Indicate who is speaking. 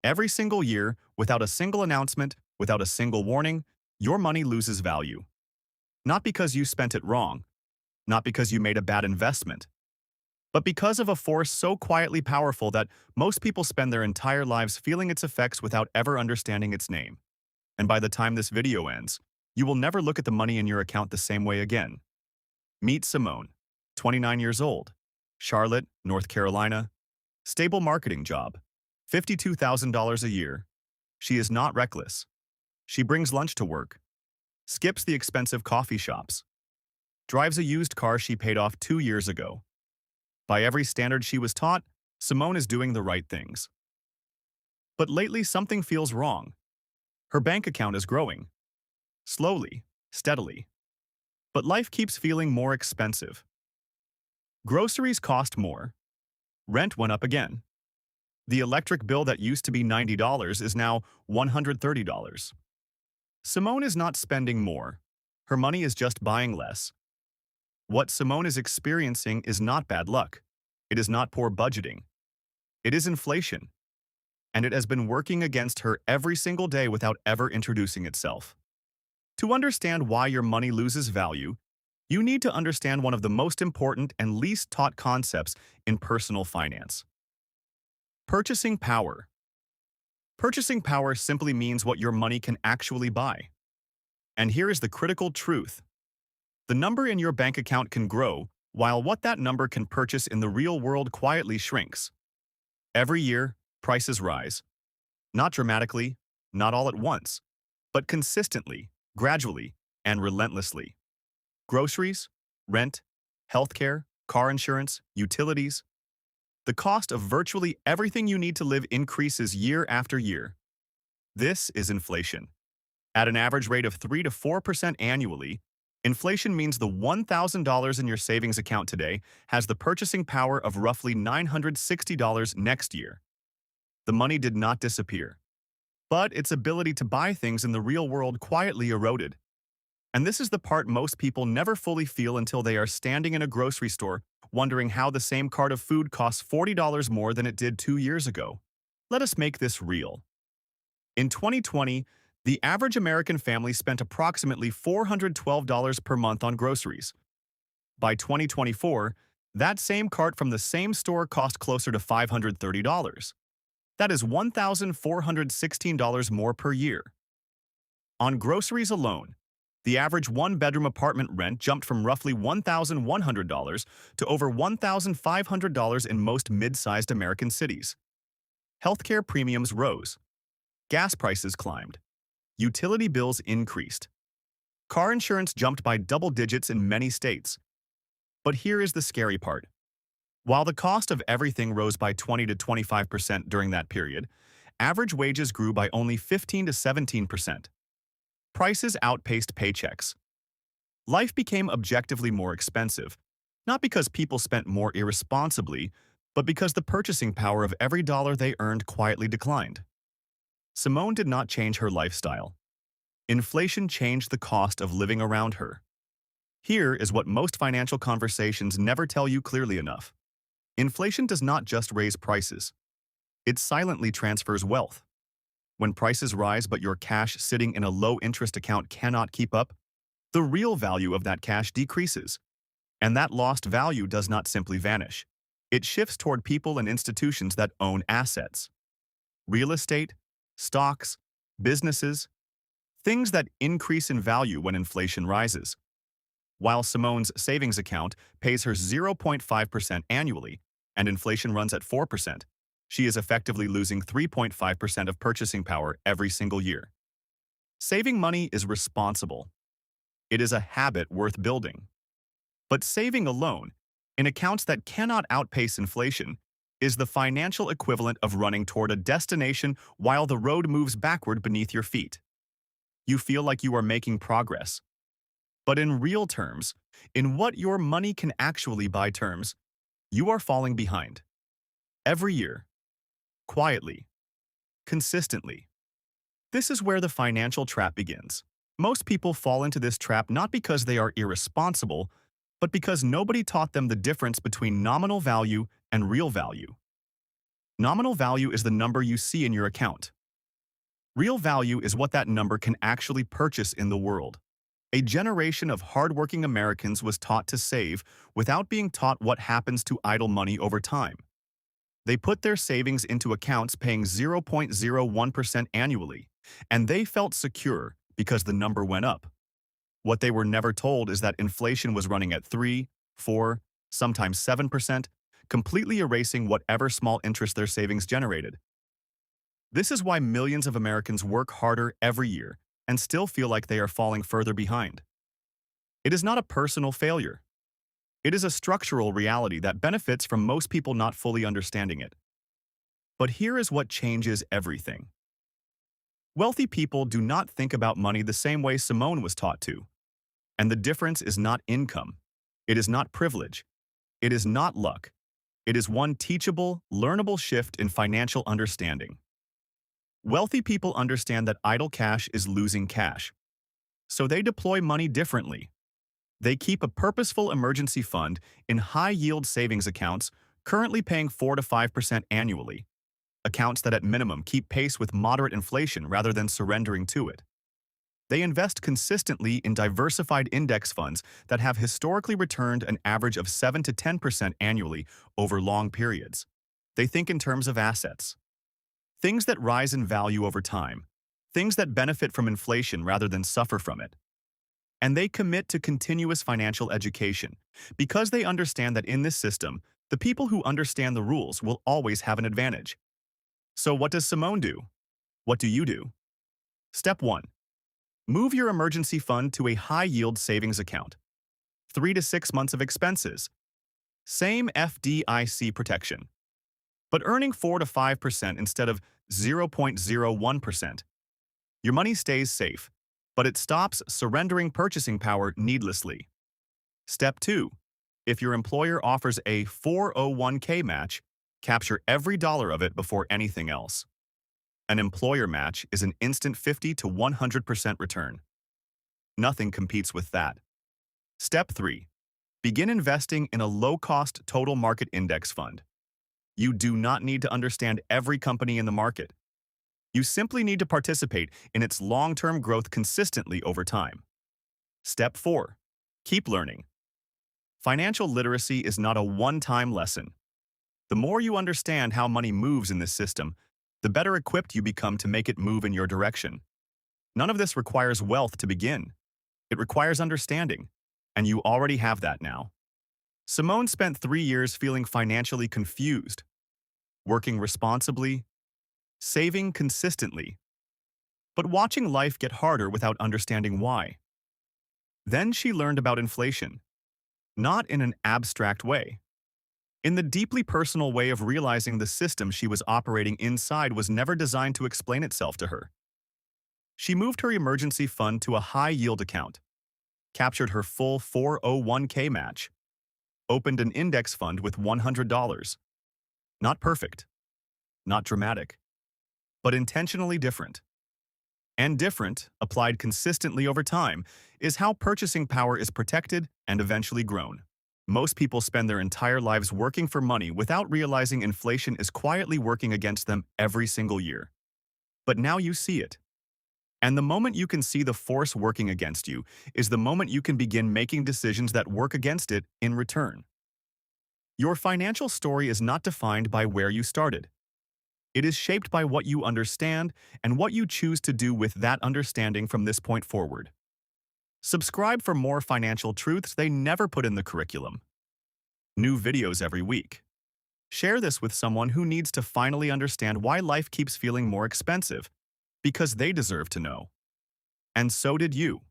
Speaker 1: Every single year, without a single announcement, without a single warning, your money loses value. Not because you spent it wrong, not because you made a bad investment, but because of a force so quietly powerful that most people spend their entire lives feeling its effects without ever understanding its name. And by the time this video ends, you will never look at the money in your account the same way again. Meet Simone, 29 years old, Charlotte, North Carolina, stable marketing job, $52,000 a year. She is not reckless. She brings lunch to work, skips the expensive coffee shops, drives a used car she paid off 2 years ago. By every standard she was taught, Simone is doing the right things. But lately something feels wrong. Her bank account is growing. Slowly, steadily. But life keeps feeling more expensive. Groceries cost more. Rent went up again. The electric bill that used to be $90 is now $130. Simone is not spending more. Her money is just buying less. What Simone is experiencing is not bad luck. It is not poor budgeting. It is inflation. And it has been working against her every single day without ever introducing itself. To understand why your money loses value, you need to understand one of the most important and least taught concepts in personal finance. Purchasing power. Purchasing power simply means what your money can actually buy. And here is the critical truth. The number in your bank account can grow, while what that number can purchase in the real world quietly shrinks. Every year, prices rise. Not dramatically, not all at once, but consistently, gradually, and relentlessly. Groceries, rent, healthcare, car insurance, utilities. The cost of virtually everything you need to live increases year after year. This is inflation. At an average rate of 3 to 4% annually, inflation means the $1,000 in your savings account today has the purchasing power of roughly $960 next year. The money did not disappear, but its ability to buy things in the real world quietly eroded. And this is the part most people never fully feel until they are standing in a grocery store wondering how the same cart of food costs $40 more than it did 2 years ago. Let us make this real. In 2020, the average American family spent approximately $412 per month on groceries. By 2024, that same cart from the same store cost closer to $530. That is $1,416 more per year. On groceries alone, the average one-bedroom apartment rent jumped from roughly $1,100 to over $1,500 in most mid-sized American cities. Healthcare premiums rose. Gas prices climbed. Utility bills increased. Car insurance jumped by double digits in many states. But here is the scary part. While the cost of everything rose by 20 to 25% during that period, average wages grew by only 15 to 17%. Prices outpaced paychecks. Life became objectively more expensive, not because people spent more irresponsibly, but because the purchasing power of every dollar they earned quietly declined. Simone did not change her lifestyle. Inflation changed the cost of living around her. Here is what most financial conversations never tell you clearly enough. Inflation does not just raise prices. It silently transfers wealth. When prices rise but your cash sitting in a low-interest account cannot keep up, the real value of that cash decreases. And that lost value does not simply vanish. It shifts toward people and institutions that own assets. Real estate, stocks, businesses, things that increase in value when inflation rises. While Simone's savings account pays her 0.5% annually and inflation runs at 4%, she is effectively losing 3.5% of purchasing power every single year. Saving money is responsible. It is a habit worth building. But saving alone, in accounts that cannot outpace inflation, is the financial equivalent of running toward a destination while the road moves backward beneath your feet. You feel like you are making progress. But in real terms, in what your money can actually buy terms, you are falling behind. Every year. Quietly. Consistently. This is where the financial trap begins. Most people fall into this trap not because they are irresponsible, but because nobody taught them the difference between nominal value and real value. Nominal value is the number you see in your account. Real value is what that number can actually purchase in the world. A generation of hardworking Americans was taught to save without being taught what happens to idle money over time. They put their savings into accounts paying 0.01% annually, and they felt secure because the number went up. What they were never told is that inflation was running at 3, 4, sometimes 7%, completely erasing whatever small interest their savings generated. This is why millions of Americans work harder every year and still feel like they are falling further behind. It is not a personal failure. It is a structural reality that benefits from most people not fully understanding it. But here is what changes everything. Wealthy people do not think about money the same way Simone was taught to. And the difference is not income. It is not privilege. It is not luck. It is one teachable, learnable shift in financial understanding. Wealthy people understand that idle cash is losing cash. So they deploy money differently. They keep a purposeful emergency fund in high-yield savings accounts currently paying 4 to 5% annually, accounts that at minimum keep pace with moderate inflation rather than surrendering to it. They invest consistently in diversified index funds that have historically returned an average of 7 to 10% annually over long periods. They think in terms of assets. Things that rise in value over time, things that benefit from inflation rather than suffer from it. And they commit to continuous financial education because they understand that in this system, the people who understand the rules will always have an advantage. So what does Simone do? What do you do? Step 1. Move your emergency fund to a high-yield savings account. 3 to 6 months of expenses. Same FDIC protection, but earning 4 to 5% instead of 0.01%. Your money stays safe, but it stops surrendering purchasing power needlessly. Step 2. If your employer offers a 401k match, capture every dollar of it before anything else. An employer match is an instant 50 to 100% return. Nothing competes with that. Step 3. Begin investing in a low-cost total market index fund. You do not need to understand every company in the market. You simply need to participate in its long-term growth consistently over time. Step 4. Keep learning. Financial literacy is not a one-time lesson. The more you understand how money moves in this system, the better equipped you become to make it move in your direction. None of this requires wealth to begin. It requires understanding, and you already have that now. Simone spent 3 years feeling financially confused, working responsibly, saving consistently, but watching life get harder without understanding why. Then she learned about inflation, not in an abstract way. In the deeply personal way of realizing the system she was operating inside was never designed to explain itself to her. She moved her emergency fund to a high-yield account, captured her full 401k match, opened an index fund with $100. Not perfect, not dramatic, but intentionally different. And different, applied consistently over time, is how purchasing power is protected and eventually grown. Most people spend their entire lives working for money without realizing inflation is quietly working against them every single year. But now you see it. And the moment you can see the force working against you is the moment you can begin making decisions that work against it in return. Your financial story is not defined by where you started. It is shaped by what you understand and what you choose to do with that understanding from this point forward. Subscribe for more financial truths they never put in the curriculum. New videos every week. Share this with someone who needs to finally understand why life keeps feeling more expensive, because they deserve to know. And so did you.